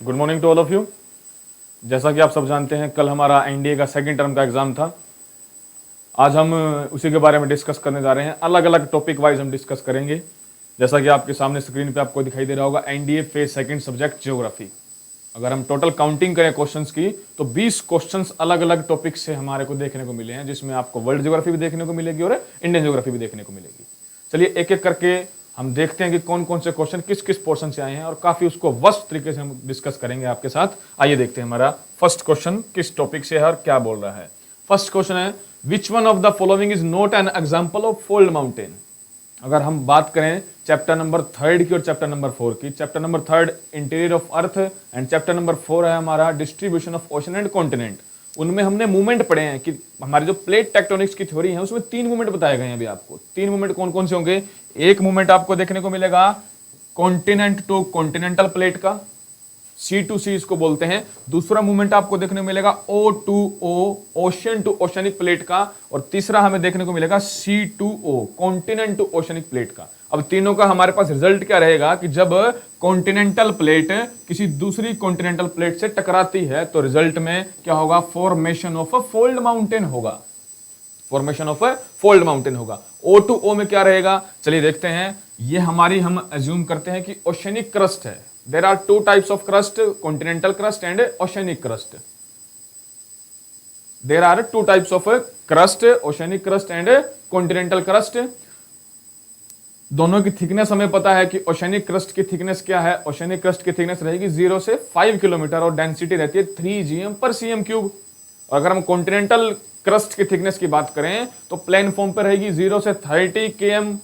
Good morning to all of you. जैसा कि आप सब जानते हैं, कल हमारा एनडीए का सेकंड टर्म का एग्जाम था। आज हम उसी के बारे में डिस्कस करने जा रहे हैं। अलग अलग टॉपिक वाइज हम डिस्कस करेंगे। जैसा कि आपके सामने स्क्रीन पे आपको दिखाई दे रहा होगा, NDA phase second subject geography. अगर हम टोटल काउंटिंग करें क्वेश्चंस की तो 20 क्वेश्चंस अलग अलग टॉपिक से हमारे को देखने को मिले हैं, जिसमें आपको वर्ल्ड ज्योग्राफी भी देखने को मिलेगी और इंडियन ज्योग्राफी भी देखने को मिलेगी। चलिए एक एक करके हम देखते हैं कि कौन कौन से क्वेश्चन किस किस पोर्शन से आए हैं और काफी उसको वस्त तरीके से हम डिस्कस करेंगे आपके साथ। आइए देखते हैं हमारा फर्स्ट क्वेश्चन किस टॉपिक से है और क्या बोल रहा है। फर्स्ट क्वेश्चन है, विच one of the following is not an example of fold mountain. अगर हम बात करें चैप्टर नंबर 3 की और चैप्टर नंबर 4 की, chapter number 3 interior of earth and chapter number 4 है हमारा distribution of ocean and continent. उनमें हमने मूवमेंट पढ़े हैं कि हमारी जो प्लेट टेक्टोनिक्स की थ्योरी है उसमें 3 मूवमेंट बताए गए हैं। अभी आपको 3 मूवमेंट कौन कौन से होंगे। एक मूवमेंट आपको देखने को मिलेगा कॉन्टिनेंट टू कॉन्टिनेंटल प्लेट का, C2C इसको बोलते हैं। दूसरा मूवमेंट आपको देखने को मिलेगा O2O ocean to oceanic plate का, और तीसरा हमें देखने को मिलेगा C2O continent to oceanic plate का। अब तीनों का हमारे पास रिजल्ट क्या रहेगा कि जब कॉन्टिनेंटल प्लेट किसी दूसरी कॉन्टिनेंटल प्लेट से टकराती है तो रिजल्ट में क्या होगा, formation of a fold mountain होगा। Formation of a fold mountain होगा। O2O में क्या रहेगा, चलिए देखते हैं। ये हमारी हम एज्यूम करते हैं कि ओशनिक क्रस्ट है। There are two types of crust, continental crust and oceanic crust. There are two types of crust, oceanic crust and continental crust. दोनों की थिकनेस हमें पता है कि ओशनिक क्रस्ट की थिकनेस क्या है। ओशनिक क्रस्ट की थिकनेस रहेगी 0 से 5 किलोमीटर और डेंसिटी रहती है 3 gm/cm³। और अगर हम कॉन्टिनेंटल क्रस्ट की थिकनेस की बात करें तो प्लेन फॉर्म पे रहेगी 0 से 30 km।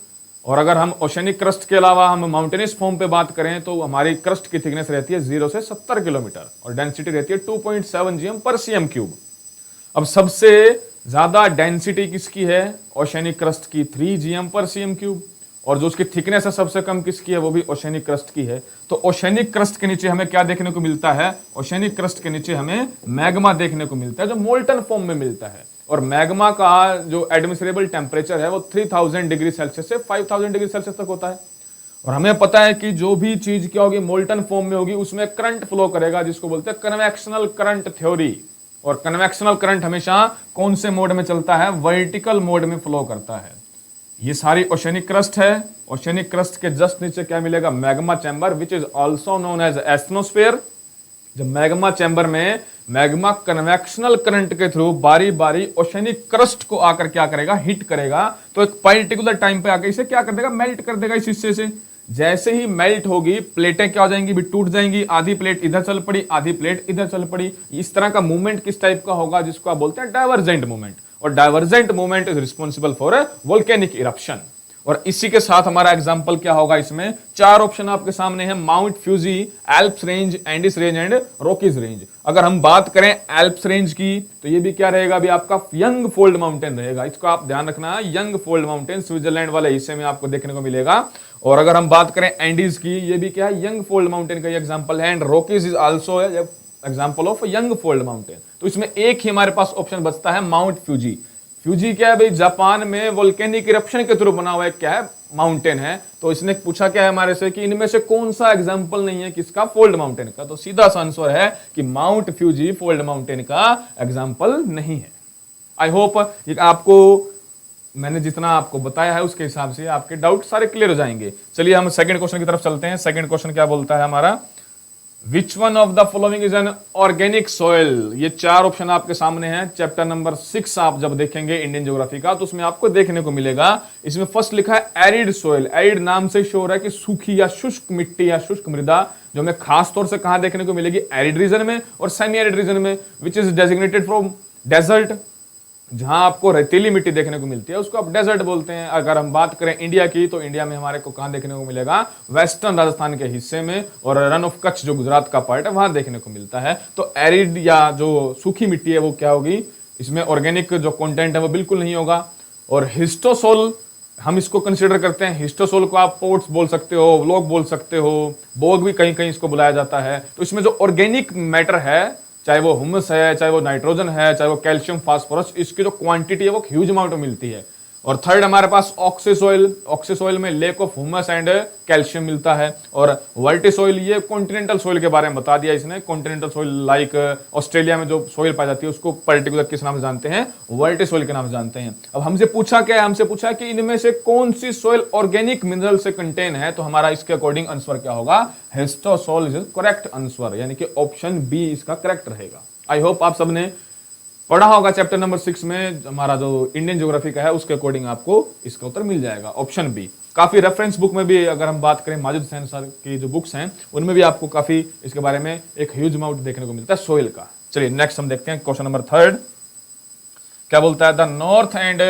और अगर हम ओशनिक क्रस्ट के अलावा हम माउंटेनियस फॉर्म पे बात करें तो हमारी क्रस्ट की थिकनेस रहती है 0 से 70 किलोमीटर और डेंसिटी रहती है 2.7 gm/cm³। अब सबसे ज्यादा डेंसिटी किसकी है, ओशनिक क्रस्ट की 3 gm/cm³, और जो उसकी थिकनेस है सबसे कम किसकी है, वो भी ओशनिक क्रस्ट की है। तो ओशनिक क्रस्ट के नीचे हमें क्या देखने को मिलता है, ओशनिक क्रस्ट के नीचे हमें मैग्मा देखने को मिलता है जो मोल्टन फॉर्म में मिलता है। और मैग्मा का जो एडमिसिबल टेम्परेचर है वो 3000 डिग्री सेल्सियस से 5000 डिग्री सेल्सियस तक होता है। और हमें पता है कि जो भी चीज क्या होगी, मोल्टन फॉर्म में होगी, उसमें करंट फ्लो करेगा जिसको बोलते हैं कन्वेक्शनल करंट थ्योरी। और कन्वेक्शनल करंट हमेशा कौन से मोड में चलता है, वर्टिकल मोड में फ्लो करता है। ये सारी ओशनिक क्रस्ट है। ओशनिक क्रस्ट के जस्ट नीचे क्या मिलेगा, magma chamber which is also known as asthenosphere. जब मैग्मा चैम्बर में मैग्मा कन्वेक्शनल करंट के थ्रू बारी बारी ओशनिक क्रस्ट को आकर क्या करेगा, हिट करेगा, तो एक पर्टिकुलर टाइम पे आकर इसे क्या कर देगा, मेल्ट कर देगा इस हिस्से से। जैसे ही मेल्ट होगी प्लेटें क्या हो जाएंगी, भी टूट जाएंगी। आधी प्लेट इधर चल पड़ी, आधी प्लेट इधर चल पड़ी। इस तरह का मूवमेंट किस टाइप का होगा, जिसको आप बोलते हैं डाइवर्जेंट मूवमेंट। और divergent movement is responsible for volcanic eruption. और इसी के साथ हमारा एग्जांपल क्या होगा, इसमें 4 ऑप्शन आपके सामने है, Mount Fuji, Alps range, Andes range and Rockies range. अगर हम बात करें एल्प्स रेंज की तो ये भी क्या रहेगा, अभी आपका यंग फोल्ड माउंटेन रहेगा। इसको आप ध्यान रखना, यंग फोल्ड माउंटेन स्विट्जरलैंड वाले हिस्से में आपको देखने को मिलेगा। और अगर हम बात करें एंडीज की, ये भी क्या है, यंग फोल्ड माउंटेन का एग्जाम्पल है। And Rockies is also example of young fold mountain. तो इसमें एक ही हमारे पास ऑप्शन बचता है, माउंट फ्यूजी। फ्यूजी क्या है भाई, जापान में वोल्केनिक इरप्शन के थ्रू बना हुआ है, क्या है, माउंटेन है। तो इसने पूछा क्या है हमारे से कि इनमें से कौन सा एग्जांपल नहीं है किसका, फोल्ड माउंटेन का। तो सीधा सा आंसर है कि माउंट फ्यूजी फोल्ड माउंटेन का एग्जांपल नहीं है। आई होप आपको मैंने जितना आपको बताया है उसके हिसाब से आपके डाउट सारे क्लियर हो जाएंगे। चलिए हम सेकंड क्वेश्चन की तरफ चलते हैं। सेकंड क्वेश्चन क्या बोलता है हमारा, विच one of the following is an organic soil. ये 4 ऑप्शन आपके सामने हैं। चैप्टर नंबर 6 आप जब देखेंगे इंडियन ज्योग्राफी का तो उसमें आपको देखने को मिलेगा, इसमें फर्स्ट लिखा है एरिड सॉइल। एरिड नाम से शो हो रहा है कि सूखी या शुष्क मिट्टी या शुष्क मृदा, जो हमें खास तौर से कहां देखने को मिलेगी, एरिड रीजन में और सेमी एरिड रीजन में, which is designated from desert. जहां आपको रेतीली मिट्टी देखने को मिलती है उसको आप डेजर्ट बोलते हैं। अगर हम बात करें इंडिया की तो इंडिया में हमारे को कहां देखने को मिलेगा, वेस्टर्न राजस्थान के हिस्से में, और रन ऑफ कच्छ जो गुजरात का पार्ट है वहां देखने को मिलता है। तो एरिड या जो सूखी मिट्टी है वो क्या होगी, इसमें ऑर्गेनिक जो कंटेंट है वो बिल्कुल नहीं होगा। और हिस्टोसोल हम इसको कंसिडर करते हैं। हिस्टोसोल को आप पोर्ट्स बोल सकते हो, व्लॉग बोल सकते हो, बोग भी कहीं कहीं इसको बुलाया जाता है। तो इसमें जो ऑर्गेनिक मैटर है, चाहे वो ह्यूमस है, चाहे वो नाइट्रोजन है, चाहे वो कैल्शियम, फास्फोरस, इसकी जो क्वांटिटी है वो ह्यूज अमाउंट में मिलती है। और थर्ड हमारे पास ऑक्सीसॉइल, ऑक्सीसॉइल में lake of humus and calcium मिलता है। और वर्टिसॉइल, ये कॉन्टिनेंटल सॉइल के बारे में बता दिया इसने। कॉन्टिनेंटल सॉइल लाइक ऑस्ट्रेलिया में जो सॉइल पाई जाती है उसको पर्टिकुलर किस नाम से जानते हैं, वर्टिसॉइल के नाम से जानते हैं। अब हमसे पूछा क्या है, हमसे पूछा कि इनमें से कौन सी सॉइल ऑर्गेनिक मिनरल से कंटेन है, तो हमारा इसके अकॉर्डिंग आंसर क्या होगा, हिस्टोसॉल इज करेक्ट आंसर, यानी कि ऑप्शन बी इसका करेक्ट रहेगा। आई होप आप सबने पढ़ा होगा चैप्टर नंबर 6 में, हमारा जो इंडियन ज्योग्राफी का है उसके अकॉर्डिंग आपको इसका उत्तर मिल जाएगा, ऑप्शन बी। काफी रेफरेंस बुक में भी अगर हम बात करें, माजिद हुसैन सर की जो बुक्स हैं उनमें भी आपको काफी इसके बारे में एक ह्यूज अमाउंट देखने को मिलता है सोइल का। चलिए नेक्स्ट हम देखते हैं क्वेश्चन नंबर 3 क्या बोलता है, the north and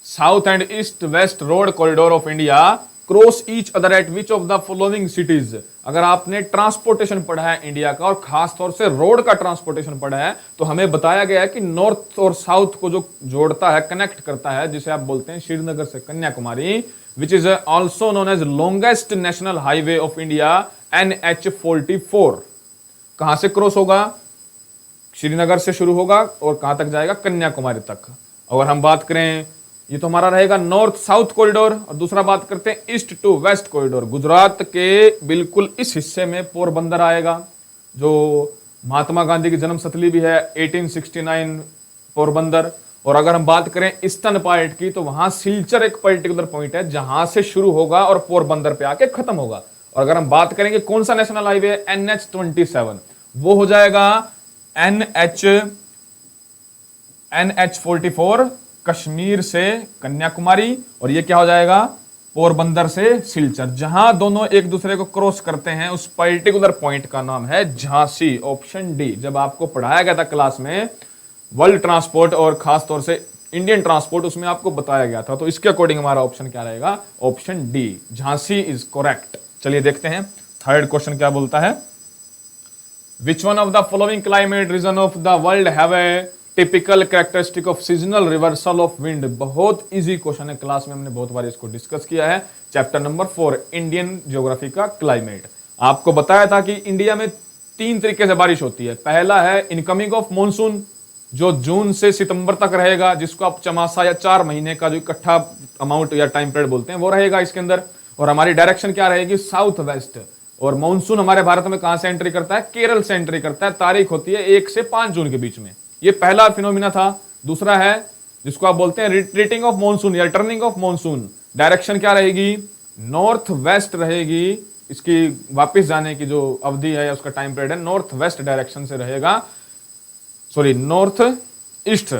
south and east west road corridor of India cross each other at which of the following cities. अगर आपने ट्रांसपोर्टेशन पढ़ा है इंडिया का और खास तौर से रोड का ट्रांसपोर्टेशन पढ़ा है, तो हमें बताया गया है कि नॉर्थ और साउथ को जो जोड़ता है, कनेक्ट करता है, जिसे आप बोलते हैं श्रीनगर से Kanyakumari, which is also known as longest national highway of India NH-44। कहां से क्रॉस होगा, श्रीनगर से शुरू होगा और कहां तक जाएगा, कन्याकुमारी तक। अगर हम बात करें, ये तो हमारा रहेगा नॉर्थ साउथ कॉरिडोर, और दूसरा बात करते हैं east to west corridor. Gujarat के बिल्कुल इस हिस्से में पोरबंदर आएगा, जो महात्मा गांधी की जन्म स्थली भी है, 1869 पोरबंदर। और अगर हम बात करें ईस्टर्न पार्ट की, तो वहां सिलचर एक पर्टिकुलर पॉइंट है जहां से शुरू होगा और पोरबंदर पे आके खत्म होगा। और अगर हम बात करेंगे कौन सा नेशनल हाईवे है, NH-27, वो हो जाएगा NH-44 कश्मीर से कन्याकुमारी, और ये क्या हो जाएगा, पोरबंदर से सिलचर। जहां दोनों एक दूसरे को क्रॉस करते हैं उस पर्टिकुलर पॉइंट का नाम है झांसी, ऑप्शन डी। जब आपको पढ़ाया गया था क्लास में वर्ल्ड ट्रांसपोर्ट और खास तौर से इंडियन ट्रांसपोर्ट, उसमें आपको बताया गया था, तो इसके अकॉर्डिंग हमारा ऑप्शन क्या रहेगा, option D, Jhansi is correct. चलिए देखते हैं थर्ड क्वेश्चन क्या बोलता है, विच one of the following climate reason of the world have a typical characteristic of seasonal reversal of wind. बहुत इजी क्वेश्चन है, क्लास में हमने बहुत बार इसको डिस्कस किया है। चैप्टर नंबर 4 इंडियन ज्योग्राफी का क्लाइमेट। आपको बताया था कि इंडिया में 3 तरीके से बारिश होती है। पहला है इनकमिंग ऑफ मॉनसून, जो जून से सितंबर तक रहेगा, जिसको आप चमासा या 4 महीने का जो इकट्ठा अमाउंट या टाइम पीरियड बोलते हैं वो रहेगा इसके अंदर। और हमारी डायरेक्शन क्या रहेगी, साउथ वेस्ट। और मानसून हमारे भारत में कहां से एंट्री करता है, केरल से एंट्री करता है। तारीख होती है 1 से 5 जून के बीच में। ये पहला फिनोमिना था। दूसरा है जिसको आप बोलते हैं रिट्रीटिंग ऑफ मॉनसून या टर्निंग ऑफ मॉनसून। डायरेक्शन क्या रहेगी, नॉर्थ वेस्ट रहेगी। इसकी वापस जाने की जो अवधि है, उसका टाइम पीरियड है, नॉर्थ वेस्ट डायरेक्शन से रहेगा, सॉरी नॉर्थ ईस्ट,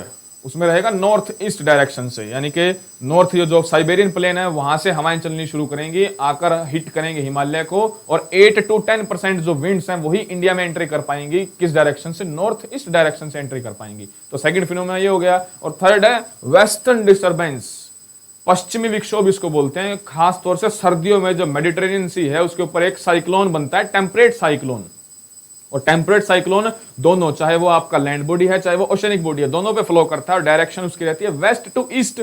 उसमें रहेगा नॉर्थ ईस्ट डायरेक्शन से। यानी कि नॉर्थ जो साइबेरियन प्लेन है वहां से हवाएं चलनी शुरू करेंगी, आकर हिट करेंगे हिमालय को, और 8 to 10% जो विंड्स हैं वही इंडिया में एंट्री कर पाएंगी। किस डायरेक्शन से, नॉर्थ ईस्ट डायरेक्शन से एंट्री कर पाएंगी। तो सेकंड फिनोमेना ये हो गया। और थर्ड है वेस्टर्न डिस्टर्बेंस, पश्चिमी विक्षोभ इसको बोलते हैं। खास तौर से सर्दियों में जो मेडिटेरेनियन सी है उसके ऊपर एक साइक्लोन बनता है, टेम्परेट साइक्लोन। और टेम्परेट साइक्लोन दोनों, चाहे वो आपका लैंड बॉडी है चाहे वो ओशनिक बॉडी है, दोनों पे फ्लो करता है और डायरेक्शन उसकी रहती है वेस्ट टू ईस्ट।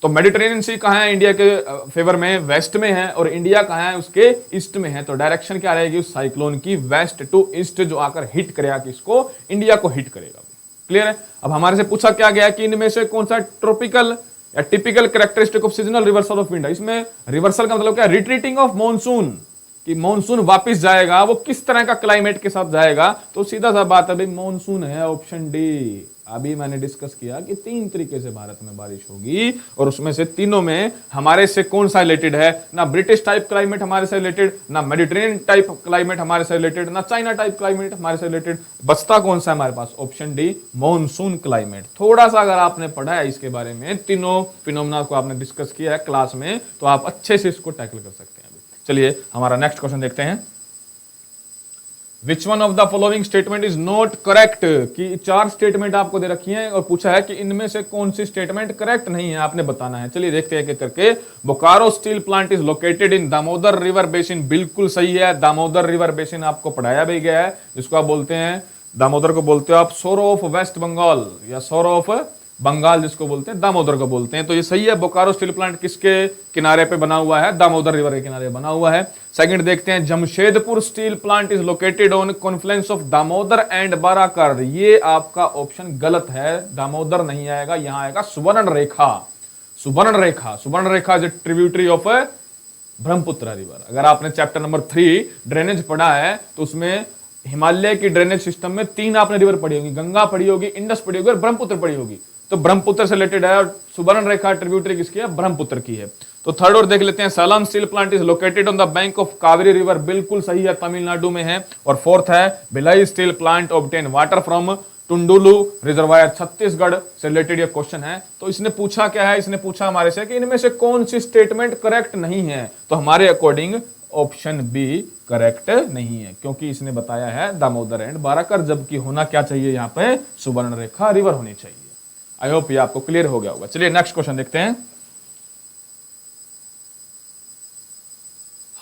तो मेडिटेरेनियन सी कहां है, इंडिया के फेवर में, वेस्ट में है, और इंडिया कहां है, उसके ईस्ट में है। तो डायरेक्शन क्या रहेगी उस साइक्लोन की, वेस्ट टू ईस्ट, जो आकर हिट करेगा किसको, इंडिया को हिट करेगा। क्लियर है। अब हमारे से पूछा क्या गया कि इनमें से कौन सा ट्रॉपिकल या typical characteristic of seasonal reversal of wind. इसमें रिवर्सल का मतलब क्या, रिट्रीटिंग ऑफ मॉनसून, कि मॉनसून वापस जाएगा, वो किस तरह का क्लाइमेट के साथ जाएगा। तो सीधा सा बात है भाई, मॉनसून है, ऑप्शन डी। अभी मैंने डिस्कस किया कि 3 तरीके से भारत में बारिश होगी, और उसमें से तीनों में हमारे से कौन सा रिलेटेड है, ना ब्रिटिश टाइप क्लाइमेट हमारे से रिलेटेड, ना मेडिटेरेनियन टाइप क्लाइमेट हमारे से रिलेटेड, ना चाइना टाइप क्लाइमेट हमारे से रिलेटेड। बचता कौन सा है हमारे पास, ऑप्शन डी, मॉनसून क्लाइमेट। थोड़ा सा अगर आपने पढ़ा है इसके बारे में, तीनों फिनोमेना को आपने डिस्कस किया है क्लास में, तो आप अच्छे से इसको टैकल कर सकते हैं। चलिए हमारा नेक्स्ट क्वेश्चन देखते हैं। विच one of the following statement is not correct, कि 4 स्टेटमेंट आपको दे रखी हैं और पूछा है कि इनमें से कौन सी स्टेटमेंट करेक्ट नहीं है, आपने बताना है। चलिए देखते हैं करके। Bokaro steel plant is located in Damodar river basin, बिल्कुल सही है। दामोदर रिवर बेसिन आपको पढ़ाया भी गया है, जिसको आप बोलते हैं, दामोदर को बोलते हो आप सोरो ऑफ वेस्ट बंगाल, या सोरो ऑफ बंगाल जिसको बोलते हैं, दामोदर को बोलते हैं। तो ये सही है। बोकारो स्टील प्लांट किसके किनारे पे बना हुआ है, दामोदर रिवर के किनारे बना हुआ है। सेकंड देखते हैं, Jamshedpur steel plant is located on Confluence of Damodar and Barakar. ये आपका ऑप्शन गलत है, दामोदर नहीं आएगा, यहां आएगा Swarna Rekha. Suvarna Rekha is a tributary of Brahmaputra river. अगर आपने चैप्टर नंबर 3 ड्रेनेज पढ़ा है तो उसमें हिमालय की ड्रेनेज सिस्टम में 3 आपने रिवर पढ़ी होगी, गंगा पढ़ी होगी, इंडस पढ़ी होगी और ब्रह्मपुत्र पढ़ी होगी। तो ब्रह्मपुत्र से रिलेटेड है और सुवर्ण रेखा ट्रिब्यूटरी किसकी है? ब्रह्मपुत्र की है। तो थर्ड और देख लेते हैं, Salem steel plant is located on the bank of Kaveri river, बिल्कुल सही है, तमिलनाडु में है। और फोर्थ है, Bhilai steel plant obtain water from Tandula reservoir, Chhattisgarh से रिलेटेड ये क्वेश्चन है। तो इसने पूछा क्या है? इसने पूछा हमारे से कि इनमें से कौन सी स्टेटमेंट करेक्ट नहीं है। तो हमारे अकॉर्डिंग ऑप्शन बी करेक्ट नहीं है, क्योंकि इसने बताया है दामोदर एंड बाराकर, जबकि होना क्या चाहिए यहाँ पे? सुवर्ण रेखा रिवर होनी चाहिए। आई होप ये आपको क्लियर हो गया होगा। चलिए नेक्स्ट क्वेश्चन देखते हैं।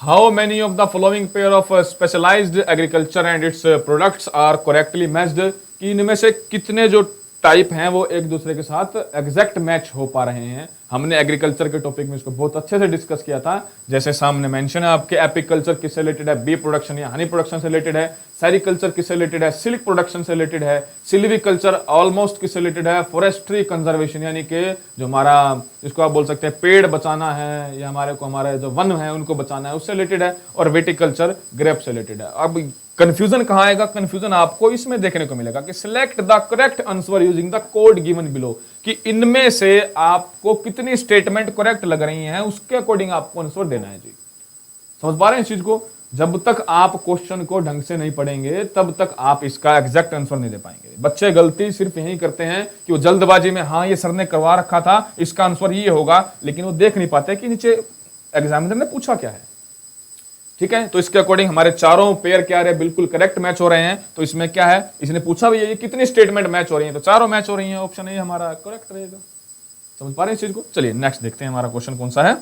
How many of the following pair of specialised agriculture and its products are correctly matched, कि इनमें से कितने जो टाइप हैं वो एक दूसरे के साथ एग्जैक्ट मैच हो पा रहे हैं। हमने एग्रीकल्चर के टॉपिक में इसको बहुत अच्छे से डिस्कस किया था। जैसे सामने मेंशन है आपके, एपिकल्चर किससे रिलेटेड है? बी प्रोडक्शन या हनी प्रोडक्शन से रिलेटेड है। सेरिकल्चर किससे रिलेटेड है? सिल्क प्रोडक्शन से रिलेटेड है। सिल्वीकल्चर ऑलमोस्ट किससे रिलेटेड है? फॉरेस्ट्री कंजर्वेशन, यानी कि जो हमारा, इसको आप बोल सकते हैं पेड़ बचाना है या हमारे जो वन है उनको बचाना है, उससे रिलेटेड है। और विटिकल्चर ग्रेप से रिलेटेड है। अब कंफ्यूजन कहां आएगा? कंफ्यूजन आपको इसमें देखने को मिलेगा कि select the correct answer using the code given below, कि इनमें से आपको कितनी स्टेटमेंट करेक्ट लग रही हैं, उसके अकॉर्डिंग आपको आंसर देना है। जी समझ पा रहे हैं इस चीज को? जब तक आप क्वेश्चन को ढंग से नहीं पढ़ेंगे तब तक आप इसका एग्जैक्ट आंसर नहीं दे पाएंगे। बच्चे गलती सिर्फ यही करते हैं कि वो जल्दबाजी में, हाँ ये सर ने करवा रखा था, इसका आंसर ये होगा, लेकिन वो देख नहीं पाते कि नीचे एग्जामिनर ने पूछा क्या है। ठीक है, तो इसके अकॉर्डिंग हमारे चारों पेयर क्या रहे? बिल्कुल करेक्ट मैच हो रहे हैं। तो इसमें क्या है? इसने पूछा भी ये कितनी स्टेटमेंट मैच हो रही है, तो चारों मैच हो रही है। ऑप्शन ए हमारा करेक्ट रहेगा। समझ पा रहे हैं इस चीज को? चलिए नेक्स्ट देखते हैं हमारा क्वेश्चन कौन सा है।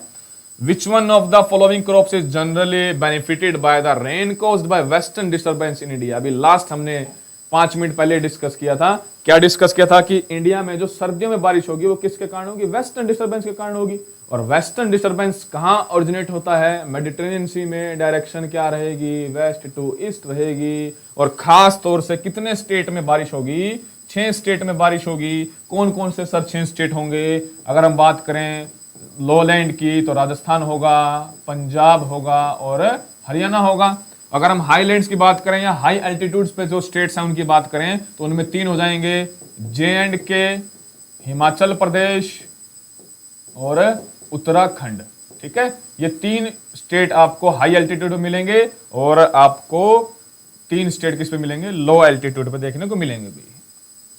Which one of the following crops is generally benefited by the rain caused by western disturbance in India? अभी लास्ट हमने 5 मिनट पहले डिस्कस किया था। क्या डिस्कस किया था? कि इंडिया में जो सर्दियों में बारिश होगी वो किसके कारण होगी? वेस्टर्न डिस्टर्बेंस के कारण होगी। और वेस्टर्न डिस्टर्बेंस कहाँ ओरिजिनेट होता है? मेडिटेरेनियन सी में। डायरेक्शन क्या रहेगी? वेस्ट टू ईस्ट रहेगी। और खास तौर से कितने स्टेट में बारिश होगी? 6 स्टेट में बारिश होगी। कौन कौन से सर 6 स्टेट होंगे? अगर हम बात करें लोलैंड की तो राजस्थान होगा, पंजाब होगा और हरियाणा होगा। अगर हम हाईलैंड्स की बात करें या हाई एल्टीट्यूड्स पे जो स्टेट्स हैं उनकी बात करें तो उनमें 3 हो जाएंगे, J&K, हिमाचल प्रदेश और उत्तराखंड। ठीक है, ये 3 स्टेट आपको हाई एल्टीट्यूड पे मिलेंगे और आपको 3 स्टेट किस पे मिलेंगे? लो एल्टीट्यूड पे देखने को मिलेंगे भी।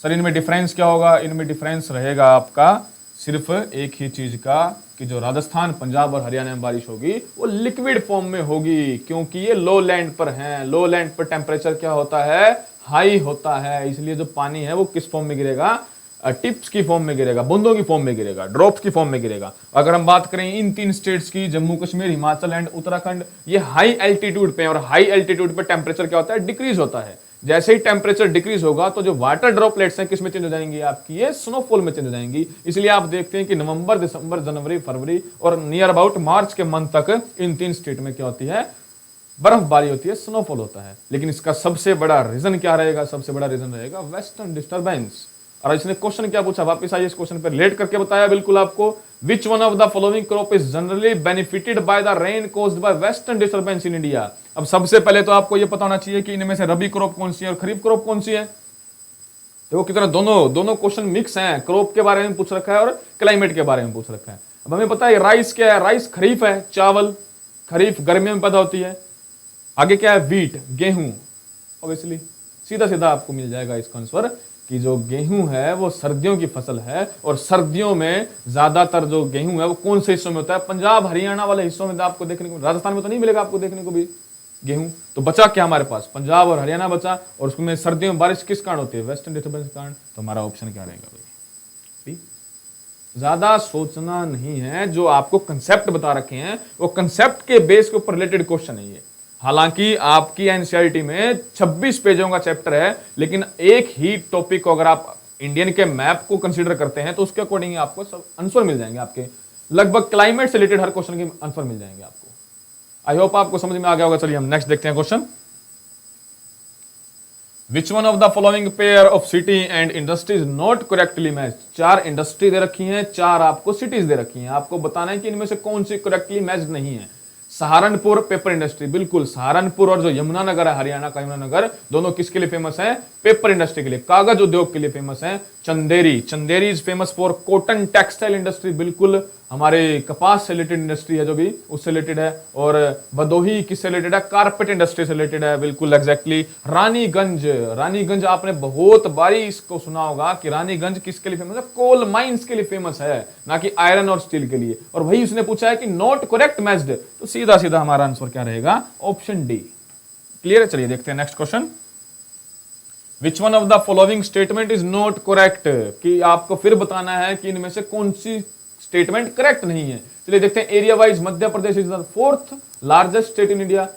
सर इनमें डिफरेंस क्या होगा? इनमें डिफरेंस रहेगा आपका सिर्फ एक ही चीज का, कि जो राजस्थान, पंजाब और हरियाणा में बारिश होगी वो लिक्विड फॉर्म में होगी, क्योंकि ये लो लैंड पर हैं। लो लैंड पर टेम्परेचर क्या होता है? हाई होता है। इसलिए जो पानी है वो किस फॉर्म में गिरेगा? टिप्स की फॉर्म में गिरेगा, बूंदों की फॉर्म में गिरेगा, ड्रॉप्स की फॉर्म में गिरेगा। अगर हम बात करें इन 3 स्टेट्स की, जम्मू कश्मीर, हिमाचल एंड उत्तराखंड, ये हाई एल्टीट्यूड पे, और हाई एल्टीट्यूड पे टेम्परेचर क्या होता है? डिक्रीज होता है। जैसे ही टेम्परेचर डिक्रीज होगा तो जो वाटर ड्रॉपलेट्स हैं किस में चेंज हो जाएंगी? आपकी ये स्नोफॉल में चेंज हो जाएंगी। इसलिए आप देखते हैं कि नवंबर, दिसंबर, जनवरी, फरवरी और नियर अबाउट मार्च के मंथ तक इन 3 स्टेट में क्या होती है? बर्फबारी होती है, स्नोफॉल होता है। लेकिन इसका सबसे बड़ा रीजन क्या रहेगा? सबसे बड़ा रीजन रहेगा वेस्टर्न डिस्टर्बेंस। और इसने क्वेश्चन क्या पूछा? वापस आइए इस क्वेश्चन पर, रिलेट करके बताया बिल्कुल आपको। Which one of the following crop is generally benefited by the rain caused by western disturbance in India? अब सबसे पहले तो आपको यह पता होना चाहिए कि इनमें से रबी क्रॉप कौन सी है और खरीफ क्रॉप कौन सी है। देखो कितना दोनों क्वेश्चन मिक्स हैं। क्रॉप के बारे में पूछ रखा है और क्लाइमेट के बारे में पूछ रखा है। अब हमें पता है राइस क्या है? राइस खरीफ है, चावल। खरीफ गर्मियों में पैदा होती है। आगे क्या है? व्हीट, गेहूं। ऑब्वियसली सीधा सीधा आपको मिल जाएगा इसका आंसर कि जो गेहूं है वो सर्दियों की फसल है। और सर्दियों में ज्यादातर जो गेहूं है वो कौन से हिस्सों में होता है? पंजाब, हरियाणा वाले हिस्सों में आपको देखने को, राजस्थान में तो नहीं मिलेगा आपको देखने को भी गेहूं। तो बचा क्या हमारे पास? पंजाब और हरियाणा बचा। और उसमें सर्दियों में बारिश किस कारण होती है? वेस्टर्न डिस्टर्बेंस के कारण। तो हमारा ऑप्शन क्या रहेगा भाई? ज्यादा सोचना नहीं है, जो आपको कंसेप्ट बता रखे हैं वो कंसेप्ट के बेस के ऊपर रिलेटेड क्वेश्चन है ये। हालांकि आपकी एनसीईआरटी में 26 पेजों का चैप्टर है, लेकिन एक ही टॉपिक को अगर आप इंडियन के मैप को कंसीडर करते हैं तो उसके अकॉर्डिंग आपको सब आंसर मिल जाएंगे। आपके लगभग क्लाइमेट से रिलेटेड हर क्वेश्चन के आंसर मिल जाएंगे आपको। आई होप आपको समझ में आ गया होगा। चलिए हम नेक्स्ट देखते हैं question. Which one of the following pair of city and industries not correctly match. 4 industry दे रखी हैं, 4 आपको सिटीज दे रखी हैं, आपको बताना है कि इनमें से कौन सी करेक्टली मैच नहीं है। सहारनपुर पेपर इंडस्ट्री, बिल्कुल सहारनपुर और जो यमुनानगर है हरियाणा का यमुनानगर, दोनों किसके लिए फेमस है? पेपर इंडस्ट्री के लिए, कागज उद्योग के लिए फेमस है। Chanderi, Chanderi is famous for cotton textile industry, बिल्कुल हमारे कपास से रिलेटेड इंडस्ट्री है जो भी उससे रिलेटेड है। और भदोही किससे रिलेटेड है? कारपेट इंडस्ट्री से रिलेटेड है, बिल्कुल एग्जैक्टली। रानीगंज, रानीगंज आपने बहुत बारी इसको सुना होगा कि रानीगंज किसके लिए फेमस है? कोल माइंस के लिए फेमस है, ना कि आयरन और स्टील के लिए। और वही उसने पूछा है कि नॉट करेक्ट मैच्ड, तो सीधा सीधा हमारा आंसर क्या रहेगा? Option D. क्लियर है? चलिए देखते हैं next question. Which one of the following statement is not correct, कि आपको फिर बताना है कि इनमें से कौन सी स्टेटमेंट करेक्ट नहीं है। चलिए देखते हैं। Area wise Madhya Pradesh is the 4th largest state in India,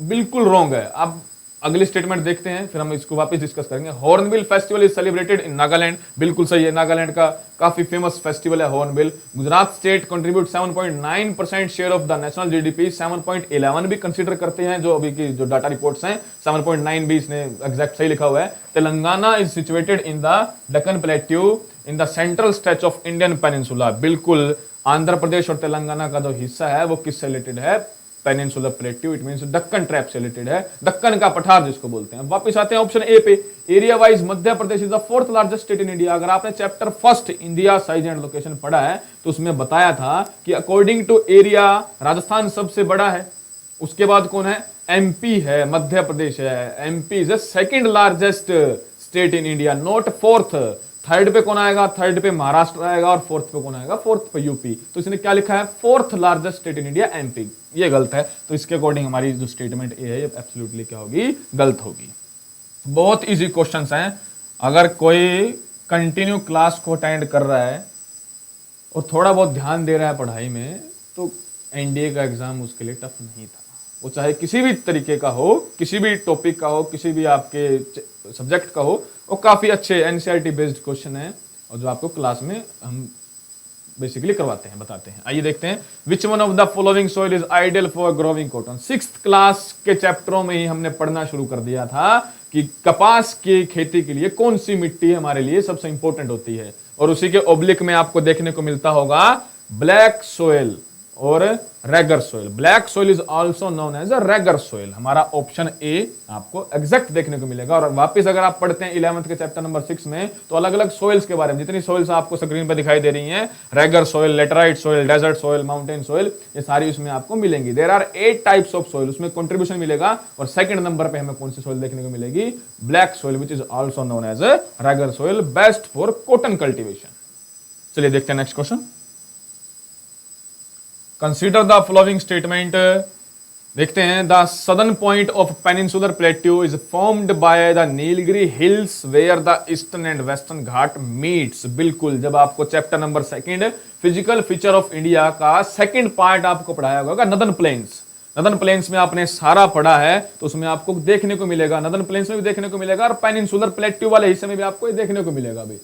बिल्कुल रॉन्ग है। अब अगली स्टेटमेंट देखते हैं, फिर हम इसको वापस डिस्कस करेंगे। Hornbill festival is celebrated in Nagaland, बिल्कुल सही है, नागालैंड का काफी फेमस फेस्टिवल है hornbill. Gujarat state contribute 7.9% share of the national GDP, 7.11 भी कंसीडर करते हैं, जो अभी की जो डाटा रिपोर्ट्स हैं 7.9 भी इसने एग्जैक्ट सही लिखा हुआ है। Telangana is situated in the Deccan plateau in the central stretch of Indian peninsula, बिल्कुल आंध्र प्रदेश और तेलंगाना का जो हिस्सा है वो किससे रिलेटेड है? Peninsular plateau, it means Deccan trap से रिलेटेड है, दक्कन का पठार जिसको बोलते हैं। वापस आते हैं ऑप्शन ए पे। Area wise Madhya Pradesh is the 4th largest state in India. अगर आपने chapter 1 India size and location पढ़ा है तो उसमें बताया था कि अकॉर्डिंग टू एरिया राजस्थान सबसे बड़ा है, उसके बाद कौन है? एमपी है, मध्य प्रदेश है। MP is the 2nd largest state in India, not 4th। Third पे कौन आएगा? थर्ड पे महाराष्ट्र आएगा, और 4th पे कौन आएगा? 4th पे यूपी। तो इसने क्या लिखा है? 4th largest state in India MP, ये गलत है। तो इसके अकॉर्डिंग हमारी जो स्टेटमेंट ए है एब्सोल्युटली क्या होगी? गलत होगी। बहुत इजी क्वेश्चंस हैं, अगर कोई कंटिन्यू क्लास को अटेंड कर रहा है और थोड़ा बहुत ध्यान दे रहा है पढ़ाई में, तो एनडीए का एग्जाम उसके लिए टफ नहीं था। वो चाहे किसी भी तरीके का हो, किसी भी टॉपिक का हो, किसी भी आपके सब्जेक्ट का हो, वो काफी अच्छे एनसीईआरटी बेस्ड क्वेश्चन है, और जो आपको क्लास में हम बेसिकली करवाते हैं, बताते हैं। आइए देखते हैं। विच one of the following soil is ideal for growing cotton. 6th class के चैप्टरों में ही हमने पढ़ना शुरू कर दिया था कि कपास की खेती के लिए कौन सी मिट्टी हमारे लिए सबसे इंपॉर्टेंट होती है, और उसी के ऑब्लिक में आपको देखने को मिलता होगा ब्लैक सोइल और regur soil. Black soil is also known as a regur soil. हमारा ऑप्शन ए आपको एग्जैक्ट देखने को मिलेगा। और वापस अगर आप पढ़ते हैं 11th के चैप्टर नंबर 6 में, तो अलग अलग सोइल्स के बारे में, जितनी सोइल्स आपको स्क्रीन पर दिखाई दे रही हैं, regur soil, laterite soil, desert soil, mountain soil, ये सारी उसमें आपको मिलेंगी। There are 8 types of soil, उसमें कंट्रीब्यूशन मिलेगा। और 2nd नंबर पे हमें कौन सी सोइल देखने को मिलेगी? Black soil, which is also known as a regur soil, best for cotton cultivation. चलिए देखते हैं next question. Consider the following statement. देखते हैं। The southern point of peninsular plateau is formed by the Nilgiri Hills where the Eastern and Western Ghat meets. बिल्कुल, जब आपको chapter number 2 physical feature of India का 2nd part आपको पढ़ाया होगा, northern planes. Northern planes में आपने सारा पढ़ा है, तो उसमें आपको देखने को मिलेगा, नदर्न प्लेन्स में भी देखने को मिलेगा, और पेनिनसुलर प्लेट्यू वाले हिस्से में भी आपको देखने को मिलेगा। अभी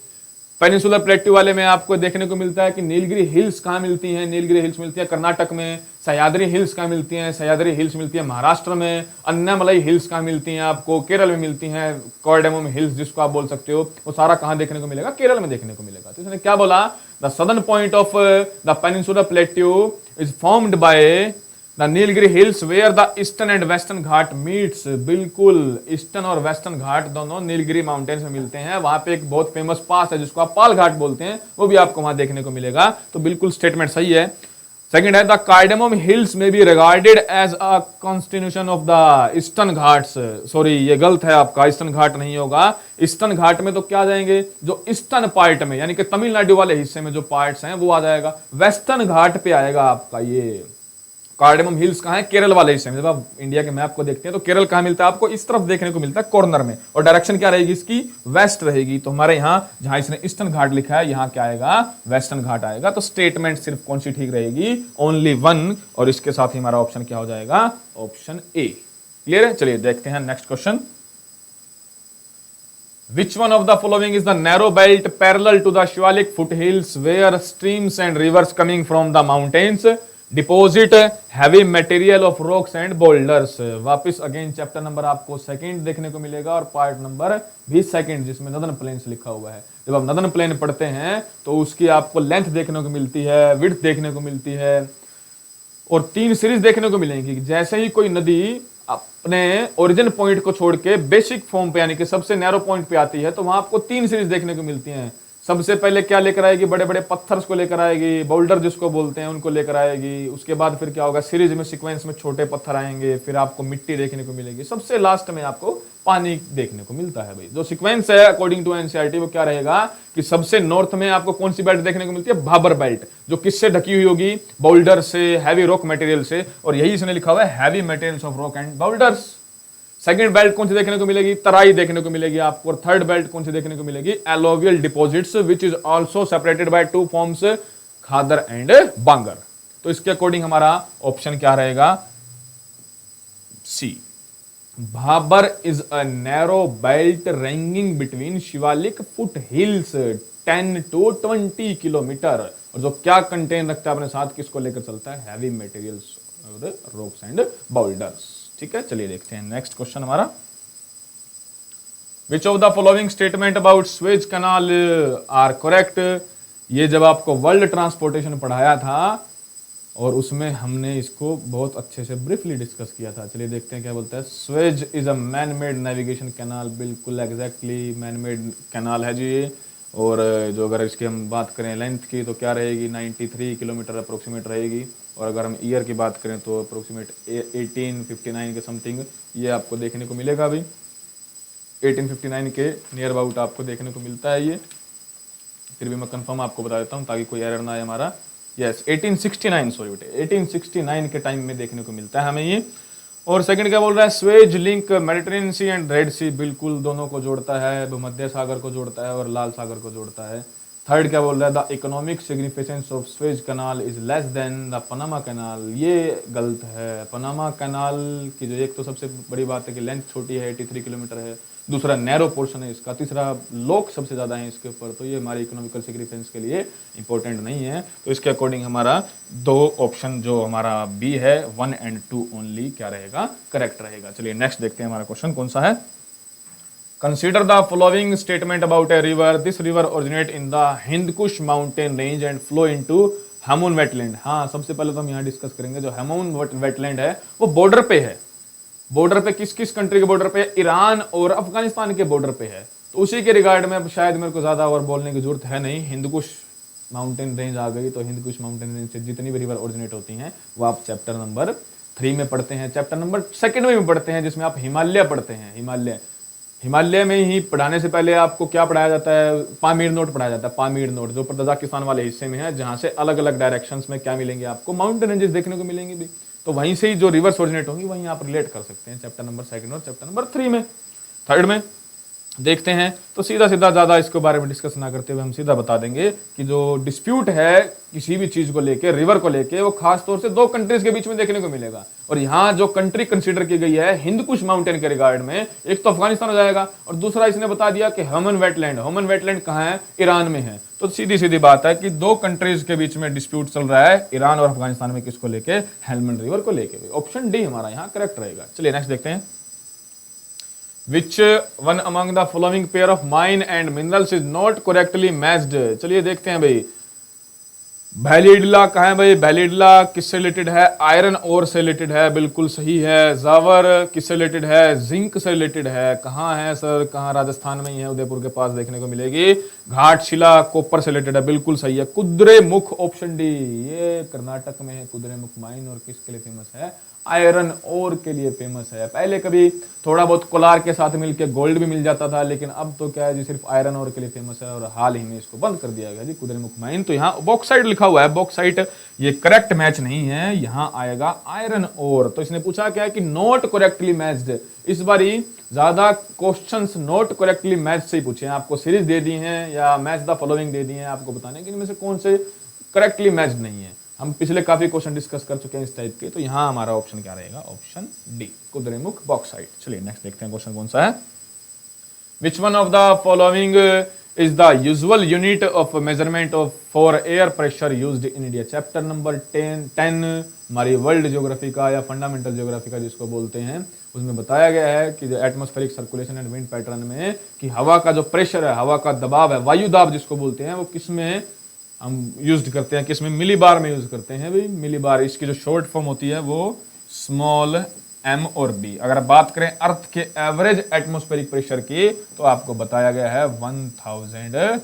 पेनिनसुलर प्लेट्यू वाले में आपको देखने को मिलता है कि नीलगिरी हिल्स कहाँ मिलती हैं? नीलगिरी हिल्स मिलती है कर्नाटक में। सह्याद्री हिल्स कहाँ मिलती हैं? सह्याद्री हिल्स मिलती है महाराष्ट्र में। अन्नामलाई हिल्स कहाँ मिलती हैं? आपको केरल में मिलती हैं। कार्डेमम हिल्स जिसको आप बोल सकते हो, वो सारा कहाँ देखने को मिलेगा? केरल में देखने को मिलेगा। तो इसने क्या बोला? The southern point of the peninsular plateau is formed by the Nilgiri Hills where the Eastern and Western Ghat meets. बिल्कुल, ईस्टर्न और वेस्टर्न घाट दोनों नीलगिरी माउंटेन्स में मिलते हैं। वहां पे एक बहुत फेमस पास है जिसको आप पाल घाट बोलते हैं, वो भी आपको वहां देखने को मिलेगा। तो बिल्कुल स्टेटमेंट सही है। 2nd है the Cardamom Hills may be regarded as a constitution of the Eastern Ghats. Sorry, ये गलत है आपका, ईस्टर्न घाट नहीं होगा। ईस्टर्न घाट में तो क्या जाएंगे? जो ईस्टर्न पार्ट में, यानी कि तमिलनाडु वाले हिस्से में जो पार्ट्स हैं वो आ जाएगा। वेस्टर्न घाट पे आएगा आपका ये कार्डेमम हिल्स। कहाँ है? केरल वाले हिस्से में। जब आप इंडिया के मैप को देखते हैं तो केरल कहाँ मिलता है? आपको इस तरफ देखने को मिलता है, कॉर्नर में। और डायरेक्शन क्या रहेगी इसकी? वेस्ट रहेगी। तो हमारे यहाँ जहां इसने ईस्टर्न घाट लिखा है, यहाँ क्या आएगा? वेस्टर्न घाट आएगा। तो स्टेटमेंट सिर्फ कौन सी ठीक रहेगी? ओनली 1। और इसके साथ ही हमारा ऑप्शन क्या हो जाएगा? Option A. क्लियर है? चलिए देखते हैं next question. Which one of the following is the narrow belt parallel to the Shivalik foothills where streams and rivers coming from the mountains deposit heavy material of rocks and boulders. वापस again chapter number आपको second देखने को मिलेगा और part number भी second, जिसमें northern planes लिखा हुआ है। जब आप नदन प्लेन पढ़ते हैं तो उसकी आपको लेंथ देखने को मिलती है, विड्थ देखने को मिलती है और 3 सीरीज देखने को मिलेंगी। जैसे ही कोई नदी अपने ओरिजिन पॉइंट को छोड़ के बेसिक फॉर्म पे यानी कि सबसे नैरो पॉइंट पे आती है तो वहां आपको 3 सीरीज देखने को मिलती हैं। सबसे पहले क्या लेकर आएगी, बड़े बड़े पत्थर्स को लेकर आएगी, बोल्डर जिसको बोलते हैं उनको लेकर आएगी। उसके बाद फिर क्या होगा, सीरीज में सीक्वेंस में छोटे पत्थर आएंगे, फिर आपको मिट्टी देखने को मिलेगी, सबसे लास्ट में आपको पानी देखने को मिलता है। भाई जो सीक्वेंस है अकॉर्डिंग टू एनसीईआरटी वो क्या रहेगा कि सबसे नॉर्थ में आपको कौन सी बेल्ट देखने को मिलती है, भाबर बेल्ट, जो किससे ढकी हुई होगी, बोल्डर से, हैवी रॉक मटेरियल से, और यही इसने लिखा हुआ है heavy materials of rock and boulders. Second belt कौन सी देखने को मिलेगी, तराई देखने को मिलेगी आपको। और थर्ड बेल्ट कौन सी देखने को मिलेगी, alluvial deposits which is also separated by 2 forms, Khadar and Bangar. तो इसके अकॉर्डिंग हमारा ऑप्शन क्या रहेगा, C. Bhabar is a narrow belt ranging between Shivalik foot hills 10 to 20 kilometre, और जो क्या कंटेन रखता है अपने साथ, किसको लेकर चलता है, हैवी मटेरियल्स और रॉक्स एंड बोल्डर्स। ठीक है, चलिए देखते हैं नेक्स्ट क्वेश्चन हमारा। Which of the following statement about Suez Canal are correct. ये जब आपको वर्ल्ड ट्रांसपोर्टेशन पढ़ाया था और उसमें हमने इसको बहुत अच्छे से ब्रीफली डिस्कस किया था। चलिए देखते हैं क्या बोलता है। Suez is a man made navigation canal, बिल्कुल एग्जैक्टली मैन मेड कैनाल है जी ये। और जो अगर इसकी हम बात करें लेंथ की तो क्या रहेगी, 93 किलोमीटर अप्रोक्सीमेट रहेगी। और अगर हम ईयर की बात करें तो अप्रोक्सीमेट 1859 के समथिंग ये आपको देखने को मिलेगा। अभी 1859 के नियर अबाउट आपको देखने को मिलता है ये। फिर भी मैं कंफर्म आपको बता देता हूँ ताकि कोई एरर ना आए हमारा। यस 1869, सॉरी बेटे 1869 के टाइम में देखने को मिलता है हमें ये। और सेकंड क्या बोल रहा है, Suez link Mediterranean Sea and Red Sea, बिल्कुल दोनों को जोड़ता है, भूमध्य सागर को जोड़ता है और लाल सागर को जोड़ता है। थर्ड क्या बोल रहा है, the economic significance of Suez canal is less than the Panama canal, ये गलत है। पनामा कैनाल की जो एक तो सबसे बड़ी बात है कि लेंथ छोटी है, 83 किलोमीटर है, दूसरा नैरो पोर्शन है इसका, तीसरा लोग सबसे ज्यादा हैं इसके ऊपर, तो ये हमारी इकोनॉमिकल सिग्निफिकेंस के लिए इंपॉर्टेंट नहीं है। तो इसके अकॉर्डिंग हमारा 2 ऑप्शन जो हमारा बी है 1 and 2 ओनली क्या रहेगा, करेक्ट रहेगा। चलिए नेक्स्ट देखते हैं हमारा क्वेश्चन कौन सा है। Consider the following statement about a river, this river originate in the Hindu Kush mountain range and flow into Hamun wetland. हाँ सबसे पहले तो हम यहाँ डिस्कस करेंगे जो हेमून वेटलैंड है वो बॉर्डर पे है। बॉर्डर पे किस किस कंट्री के बॉर्डर पे, ईरान और अफगानिस्तान के बॉर्डर पे है। तो उसी के रिगार्ड में अब शायद मेरे को ज्यादा और बोलने की जरूरत है नहीं। हिंदकुश माउंटेन रेंज आ गई तो हिंदकुश माउंटेन रेंज से जितनी भी रिवर ओरिजिनेट होती हैं वो आप चैप्टर नंबर 3 में पढ़ते हैं, चैप्टर नंबर 2 में भी पढ़ते हैं जिसमें आप हिमालय पढ़ते हैं। हिमालय में ही पढ़ाने से पहले आपको क्या पढ़ाया जाता है, पामीर नोट पढ़ाया जाता है। पामीर नोट जो तजाकिस्तान वाले हिस्से में है, जहां से अलग अलग डायरेक्शंस में क्या मिलेंगे आपको, माउंटेन रेंजेस देखने को मिलेंगे भी। तो वहीं से ही जो रिवर्स ओरिजिनेट होंगी वहीं आप रिलेट कर सकते हैं चैप्टर नंबर 2 और चैप्टर नंबर 3 में। थर्ड में देखते हैं तो सीधा सीधा ज्यादा इसके बारे में डिस्कस ना करते हुए हम सीधा बता देंगे कि जो डिस्प्यूट है किसी भी चीज को लेके, रिवर को लेके, वो खास तौर से 2 कंट्रीज के बीच में देखने को मिलेगा। और यहाँ जो कंट्री कंसीडर की गई है हिंदकुश माउंटेन के रिगार्ड में, एक तो अफगानिस्तान हो जाएगा और दूसरा इसने बता दिया कि हेमन वेटलैंड। हेमन वेटलैंड कहाँ है, ईरान में है। तो सीधी सीधी बात है कि 2 कंट्रीज के बीच में डिस्प्यूट चल रहा है, ईरान और अफगानिस्तान में, किसको लेके, हेलमंड रिवर को लेके। ऑप्शन डी हमारा यहाँ करेक्ट रहेगा। चलिए नेक्स्ट देखते हैं। Which one among the following pair of mine and minerals is not correctly matched? चलिए देखते हैं भाई। वैलिडला कहाँ है भाई, वैलिडला किससे रिलेटेड है, आयरन ओर से रिलेटेड है, बिल्कुल सही है। जावर किससे रिलेटेड है, जिंक से रिलेटेड है। कहाँ है सर, कहाँ, राजस्थान में ही है, उदयपुर के पास देखने को मिलेगी। घाटशिला कॉपर से रिलेटेड है, बिल्कुल सही है। कुद्रेमुख ऑप्शन डी, ये कर्नाटक में है कुद्रेमुख माइन, और किसके लिए फेमस है, आयरन ओर के लिए फेमस है। पहले कभी थोड़ा बहुत कोलार के साथ मिलकर गोल्ड भी मिल जाता था, लेकिन अब तो क्या है जी, सिर्फ आयरन ओर के लिए फेमस है और हाल ही में इसको बंद कर दिया गया जी, कुद्रेमुख माइन। तो यहाँ बॉक्साइट लिखा हुआ है, बॉक्साइट ये करेक्ट मैच नहीं है, यहाँ आएगा आयरन ओर। तो इसने पूछा क्या है कि नॉट करेक्टली मैच्ड। इस बारी ज्यादा क्वेश्चंस नॉट करेक्टली मैच से ही पूछे हैं, आपको सीरीज दे दी है या मैच द फॉलोइंग दे दी है, आपको बताने कि इनमें से कौन से करेक्टली मैच्ड नहीं है। हम पिछले काफी क्वेश्चन डिस्कस कर चुके हैं इस टाइप के। तो यहां हमारा ऑप्शन क्या रहेगा, ऑप्शन डी, कुद्रेमुख बॉक्साइट। चलिए नेक्स्ट देखते हैं क्वेश्चन कौन सा है। विच one of the following is the usual unit of measurement of for air pressure used in India. Chapter number 10 हमारी वर्ल्ड ज्योग्राफी का या फंडामेंटल ज्योग्राफी का जिसको बोलते हैं, उसमें बताया गया है कि atmospheric circulation and wind pattern में कि हवा का जो प्रेशर है, हवा का दबाव है, वायु दाब जिसको बोलते हैं, वो किस में हम यूज करते हैं, किस में, मिली बार में यूज करते हैं भाई, मिली बार। इसकी जो शॉर्ट फॉर्म होती है वो स्मॉल m और b। अगर बात करें अर्थ के एवरेज एटमॉस्फेरिक प्रेशर की तो आपको बताया गया है 1013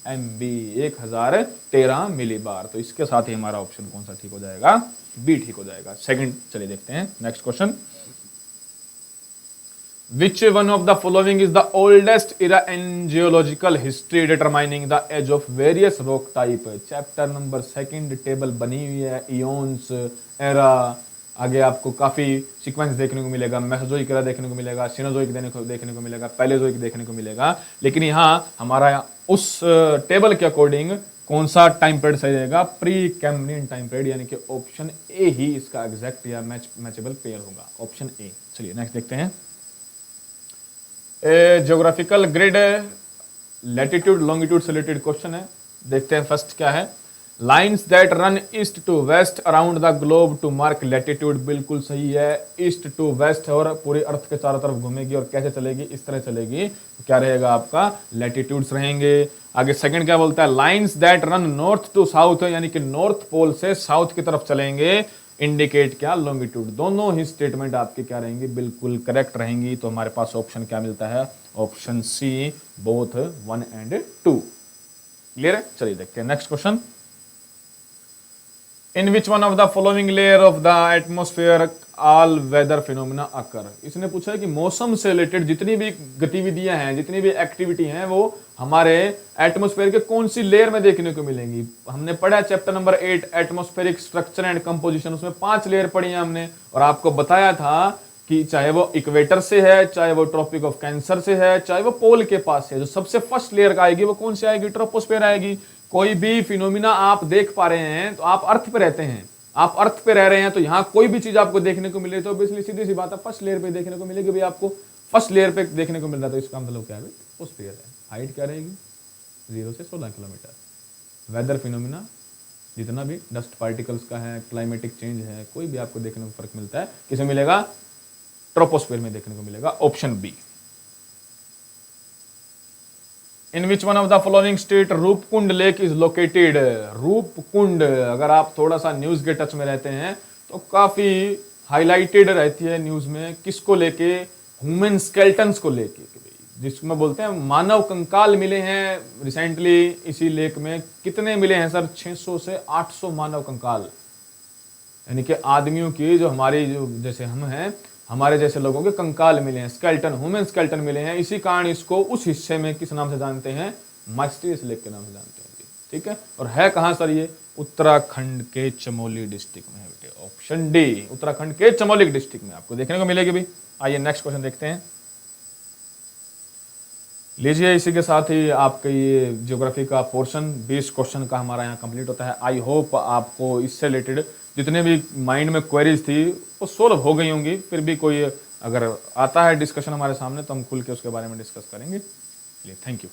MB, 1013 मिली बार। तो इसके साथ ही हमारा ऑप्शन कौन सा ठीक हो जाएगा, बी ठीक हो जाएगा। सेकंड चलिए देखते हैं next question. Which one of the following is the oldest era in geological history determining the age of various rock type? Chapter number 2 table बनी हुई है, इयोन्स, एरा, आगे आपको काफी सीक्वेंस देखने को मिलेगा, मेसोजोइक एरा देखने को मिलेगा, सिनोजोइक देखने को मिलेगा, पैलेजोइक देखने को मिलेगा। लेकिन यहाँ हमारा उस टेबल के अकॉर्डिंग कौन सा टाइम पीरियड सही रहेगा, प्री कैम्ब्रियन टाइम पीरियड, यानी कि ऑप्शन ए ही इसका एग्जैक्ट या मैचेबल पेयर होगा, ऑप्शन ए। चलिए नेक्स्ट देखते हैं। ज्योग्राफिकल ग्रिड लैटिट्यूड लॉन्गिट्यूड से रिलेटेड क्वेश्चन है, देखते हैं फर्स्ट क्या है। Lines that run east to west around the globe to mark latitude, बिल्कुल सही है, ईस्ट टू वेस्ट और पूरे अर्थ के चारों तरफ घूमेगी और कैसे चलेगी, इस तरह चलेगी, तो क्या रहेगा आपका लैटिट्यूड्स रहेंगे। आगे सेकंड क्या बोलता है, lines that run north to south, यानी कि नॉर्थ पोल से साउथ की तरफ चलेंगे, इंडिकेट क्या, लॉन्गिट्यूड। दोनों ही स्टेटमेंट आपके क्या रहेंगी, बिल्कुल करेक्ट रहेंगी। तो हमारे पास ऑप्शन क्या मिलता है, option C, both 1 and 2। Clear है, चलिए देखते हैं next question. In which one of the following layer of the atmosphere all weather phenomena occur. इसने पूछा है कि मौसम से रिलेटेड जितनी भी गतिविधियां हैं, जितनी भी एक्टिविटी हैं, वो हमारे एटमोस्फेयर के कौन सी लेयर में देखने को मिलेंगी। हमने पढ़ा chapter number 8 atmospheric structure and composition, उसमें 5 लेयर पढ़ी है हमने, और आपको बताया था कि चाहे वो इक्वेटर से है, चाहे वो ट्रॉपिक ऑफ कैंसर से है, चाहे वो पोल के पास है, जो सबसे फर्स्ट लेयर आएगी वो कौन सी आएगी, ट्रोपोस्फेयर आएगी। कोई भी फिनोमिना आप देख पा रहे हैं तो आप अर्थ पे रहते हैं, आप अर्थ पे रह रहे हैं, तो यहाँ कोई भी चीज आपको देखने को मिले तो बेसिकली सीधी सी बात है फर्स्ट लेयर पे देखने को मिलेगी। भाई आपको फर्स्ट लेयर पे देखने को मिल रहा है, तो इसका मतलब क्या है, ट्रोपोस्फेयर है। हाइट क्या रहेगी, 0 से 16 किलोमीटर। वेदर फिनोमिना जितना भी डस्ट पार्टिकल्स का है, क्लाइमेटिक चेंज है, कोई भी आपको देखने को फर्क मिलता है, किसे मिलेगा, ट्रोपोस्फेयर में देखने को मिलेगा, option B. In which one of the following state Roopkund lake is located. Roopkund, अगर आप थोड़ा सा न्यूज के टच में रहते हैं तो काफी हाईलाइटेड रहती है न्यूज में, किसको लेके, ह्यूमन स्केल्टन्स को लेके, जिसमें बोलते हैं मानव कंकाल मिले हैं रिसेंटली इसी लेक में। कितने मिले हैं सर, 600 से 800 मानव कंकाल, यानी कि आदमियों की, जो हमारी, जो जैसे हम हैं, हमारे जैसे लोगों के कंकाल मिले हैं, स्केल्टन, ह्यूमन स्केल्टन मिले हैं। इसी कारण इसको उस हिस्से में किस नाम से जानते हैं, माइस्टीरियस लेक के नाम से जानते हैं। ठीक है, और है कहां सर ये, उत्तराखंड के चमोली डिस्ट्रिक्ट में है बेटे, ऑप्शन डी, उत्तराखंड के चमोली डिस्ट्रिक्ट में आपको देखने को मिलेगी भी। आइए नेक्स्ट क्वेश्चन देखते हैं। लीजिए, इसी के साथ ही आपके ये ज्योग्राफी का पोर्शन 20 क्वेश्चन का हमारा यहाँ कंप्लीट होता है। आई होप आपको इससे रिलेटेड जितने भी माइंड में क्वेरीज थी वो सोल्व हो गई होंगी। फिर भी कोई अगर आता है डिस्कशन हमारे सामने तो हम खुल के उसके बारे में डिस्कस करेंगे। Thank you.